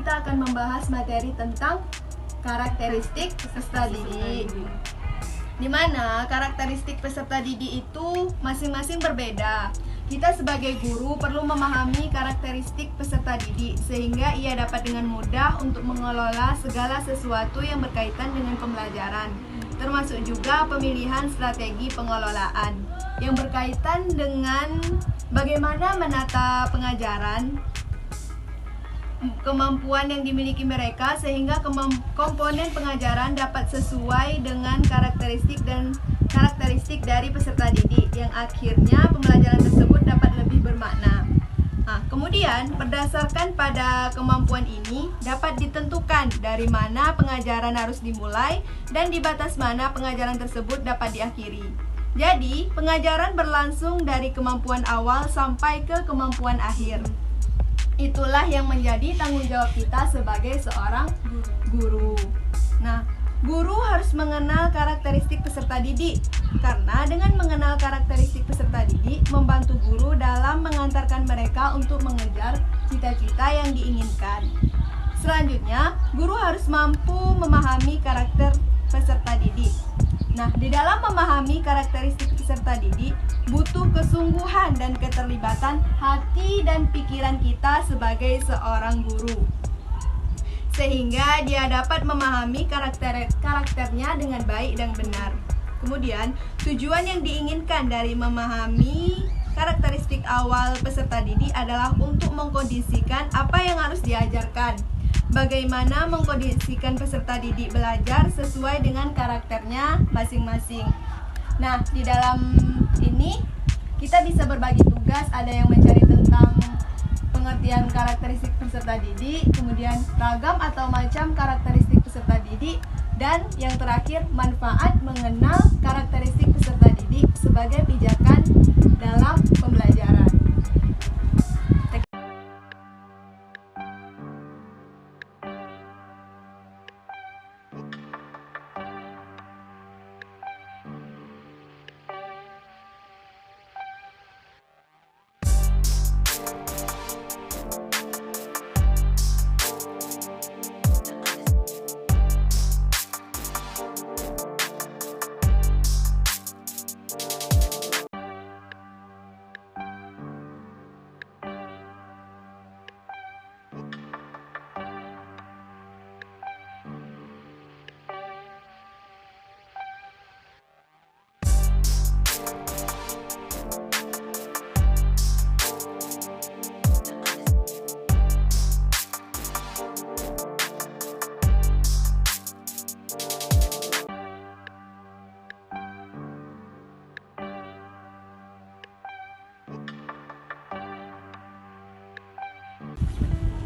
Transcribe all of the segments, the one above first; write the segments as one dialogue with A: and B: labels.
A: kita akan membahas materi tentang karakteristik peserta didik. Di mana karakteristik peserta didik itu masing-masing berbeda. Kita sebagai guru perlu memahami karakteristik peserta didik sehingga ia dapat dengan mudah untuk mengelola segala sesuatu yang berkaitan dengan pembelajaran, termasuk juga pemilihan strategi pengelolaan yang berkaitan dengan bagaimana menata pengajaran, kemampuan yang dimiliki mereka sehingga komponen pengajaran dapat sesuai dengan karakteristik dari peserta didik yang akhirnya pembelajaran tersebut dapat lebih bermakna. Kemudian berdasarkan pada kemampuan ini dapat ditentukan dari mana pengajaran harus dimulai dan di batas mana pengajaran tersebut dapat diakhiri. Jadi, pengajaran berlangsung dari kemampuan awal sampai ke kemampuan akhir. Itulah yang menjadi tanggung jawab kita sebagai seorang guru. Nah, guru harus mengenal karakteristik peserta didik, karena dengan mengenal karakteristik peserta didik membantu guru dalam mengantarkan mereka untuk mengejar cita-cita yang diinginkan. Selanjutnya, guru harus mampu memahami karakter peserta didik. Nah, di dalam memahami karakteristik peserta didik, butuh kesungguhan dan keterlibatan hati dan pikiran kita sebagai seorang guru. Sehingga dia dapat memahami karakternya dengan baik dan benar. Kemudian, tujuan yang diinginkan dari memahami karakteristik awal peserta didik adalah untuk mengkondisikan apa yang harus diajarkan. Bagaimana mengkondisikan peserta didik belajar sesuai dengan karakternya masing-masing. Nah, di dalam ini kita bisa berbagi tugas, ada yang mencari tentang pengertian karakteristik peserta didik, kemudian ragam atau macam karakteristik peserta didik, dan yang terakhir manfaat mengenal karakteristik peserta didik sebagai pijakan dalam pembelajaran.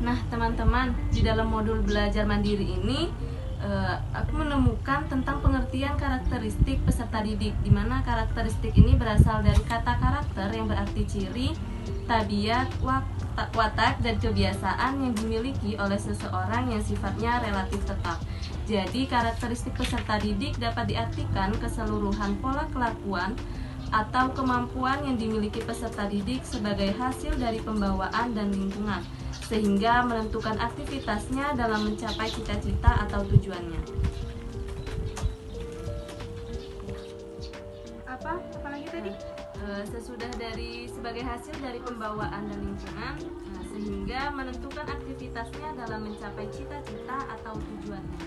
B: Nah, teman-teman, di dalam modul belajar mandiri ini aku menemukan tentang pengertian karakteristik peserta didik, di mana karakteristik ini berasal dari kata karakter yang berarti ciri, tabiat, watak, dan kebiasaan yang dimiliki oleh seseorang yang sifatnya relatif tetap. Jadi, karakteristik peserta didik dapat diartikan keseluruhan pola kelakuan atau kemampuan yang dimiliki peserta didik sebagai hasil dari pembawaan dan lingkungan, sehingga menentukan aktivitasnya dalam mencapai cita-cita atau tujuannya.
A: Apalagi tadi?
B: Sesudah dari sebagai hasil dari pembawaan dan lingkungan, sehingga menentukan aktivitasnya dalam mencapai cita-cita atau tujuannya.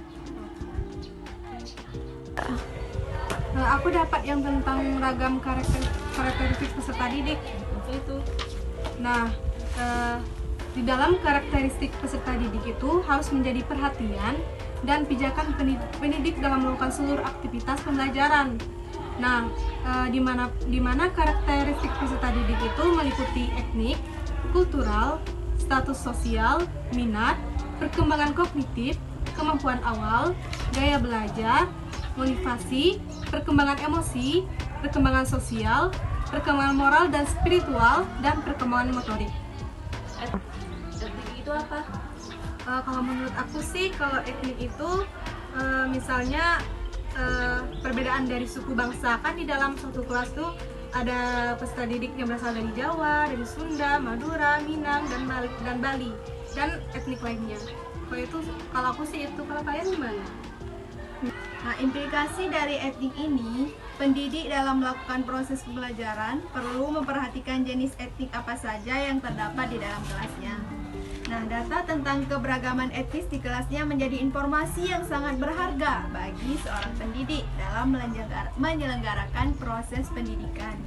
A: Aku dapat yang tentang ragam karakteristik peserta didik.
B: Itu.
A: Nah, di dalam karakteristik peserta didik itu harus menjadi perhatian dan pijakan pendidik dalam melakukan seluruh aktivitas pembelajaran. Nah, di mana karakteristik peserta didik itu meliputi etnik, kultural, status sosial, minat, perkembangan kognitif, kemampuan awal, gaya belajar, motivasi, perkembangan emosi, perkembangan sosial, perkembangan moral dan spiritual, dan perkembangan motorik.
B: Etnik itu apa?
A: Kalau menurut aku sih, kalau etnik itu misalnya perbedaan dari suku bangsa. Kan di dalam satu kelas tuh ada peserta didik yang berasal dari Jawa, dari Sunda, Madura, Minang, dan Bali, dan etnik lainnya.
C: Kalau aku sih itu, kalau kalian gimana?
A: Nah, implikasi dari etnik ini, pendidik dalam melakukan proses pembelajaran perlu memperhatikan jenis etnik apa saja yang terdapat di dalam kelasnya. Nah, data tentang keberagaman etnis di kelasnya menjadi informasi yang sangat berharga bagi seorang pendidik dalam menyelenggarakan proses pendidikan.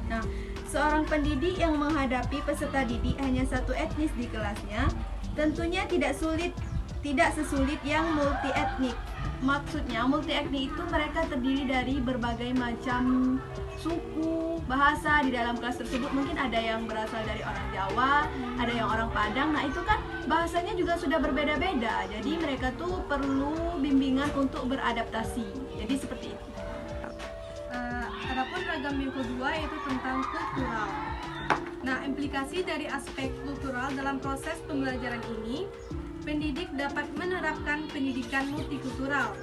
A: Nah, seorang pendidik yang menghadapi peserta didik hanya satu etnis di kelasnya, tentunya tidak sesulit yang multi etnik. Maksudnya multi etnik itu mereka terdiri dari berbagai macam suku, bahasa di dalam kelas tersebut. Mungkin ada yang berasal dari orang Jawa, ada yang orang Padang. Nah, itu kan bahasanya juga sudah berbeda-beda. Jadi mereka tuh perlu bimbingan untuk beradaptasi. Jadi seperti itu.
C: Adapun ragam yang kedua yaitu tentang kultural. Nah, implikasi dari aspek kultural dalam proses pembelajaran ini, pendidik dapat menerapkan pendidikan multikultural.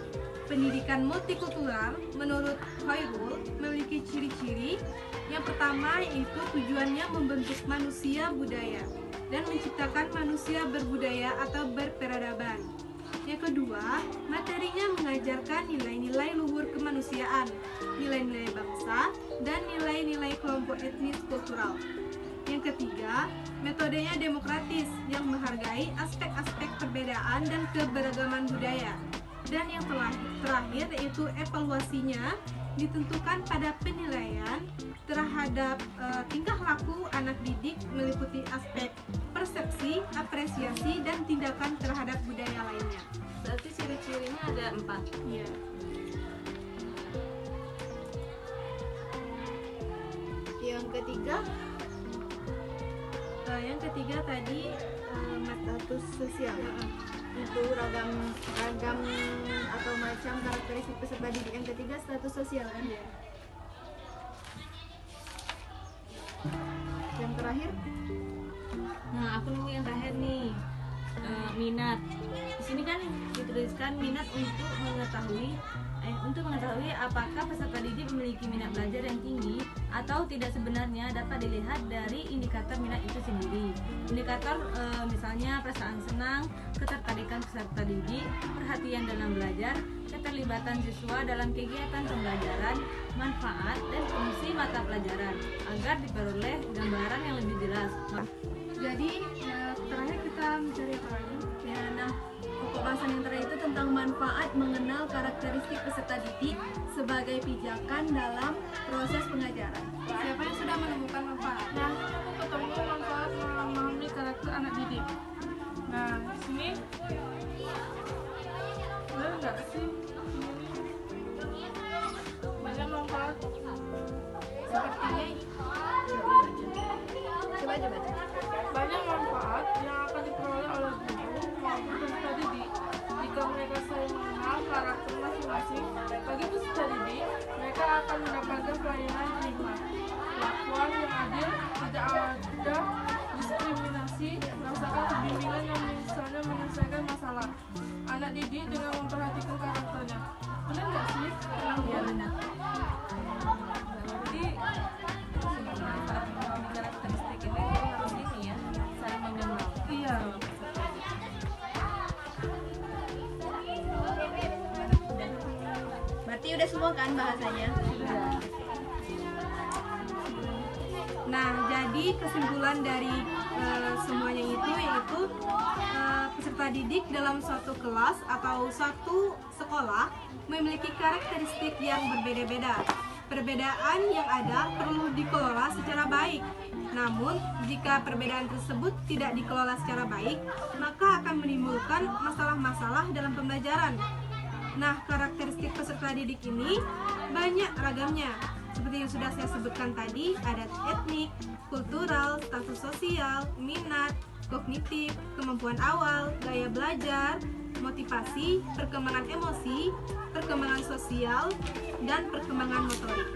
C: Pendidikan multikultural menurut Khairul memiliki ciri-ciri. Yang pertama yaitu tujuannya membentuk manusia budaya dan menciptakan manusia berbudaya atau berperadaban. Yang kedua, materinya mengajarkan nilai-nilai luhur kemanusiaan, nilai-nilai bangsa, dan nilai-nilai kelompok etnis kultural. Yang ketiga, metodenya demokratis yang menghargai aspek-aspek perbedaan dan keberagaman budaya. Dan yang terakhir yaitu evaluasinya ditentukan pada penilaian terhadap tingkah laku anak didik meliputi aspek persepsi, apresiasi, dan tindakan terhadap budaya lainnya.
B: Berarti ciri-cirinya ada 4.
C: Iya.
A: Yang ketiga tadi status sosial. Itu ragam atau macam karakteristik peserta didik. Yang ketiga status sosial kan ya. Yang terakhir,
B: Nah, aku nemu yang terakhir nih, minat. Di sini kan dituliskan minat untuk mengetahui apakah peserta didik memiliki minat belajar yang tinggi atau tidak. Sebenarnya dapat dilihat dari indikator minat itu sendiri. Indikator misalnya perasaan senang, ketertarikan peserta didik, perhatian dalam belajar, keterlibatan siswa dalam kegiatan pembelajaran, manfaat dan fungsi mata pelajaran agar diperoleh gambaran yang lebih jelas.
C: Jadi terakhir kita mencari apa lagi?
A: ya, nah pokok bahasan yang terakhir itu tentang manfaat mengenal karakteristik peserta didik sebagai pijakan dalam proses pengajaran.
C: Siapa yang sudah menemukan manfaat?
D: Nah, aku ketemu manfaat memahami karakter anak didik. Nah, di sini benar nggak sih? Banyak manfaat.
C: Sepertinya
A: Coba aja baca.
D: Banyak manfaat yang akan diperoleh oleh guru maupun peserta didik jika mereka saling mengenal karakter masing-masing. Bagi peserta didik, mereka akan mendapatkan pelayanan prima, perlakuan yang adil, tidak ada diskriminasi, merasakan pembimbingan yang misalnya menyelesaikan masalah anak didik dengan memperhatikan karakternya. Benar nggak sih?
A: Ya, benar.
B: Jadi manfaat memahami karakteristik ini harus ini ya, saling mengenal.
D: Iya.
A: Berarti udah semua kan bahasanya?
C: Nah, jadi kesimpulan dari semuanya itu yaitu peserta didik dalam suatu kelas atau satu sekolah memiliki karakteristik yang berbeda-beda. Perbedaan yang ada perlu dikelola secara baik. Namun, jika perbedaan tersebut tidak dikelola secara baik, maka akan menimbulkan masalah-masalah dalam pembelajaran. Nah, karakteristik peserta didik ini banyak ragamnya. Seperti yang sudah saya sebutkan tadi, ada etnik, kultural, status sosial, minat, kognitif, kemampuan awal, gaya belajar, motivasi, perkembangan emosi, perkembangan sosial, dan perkembangan motorik.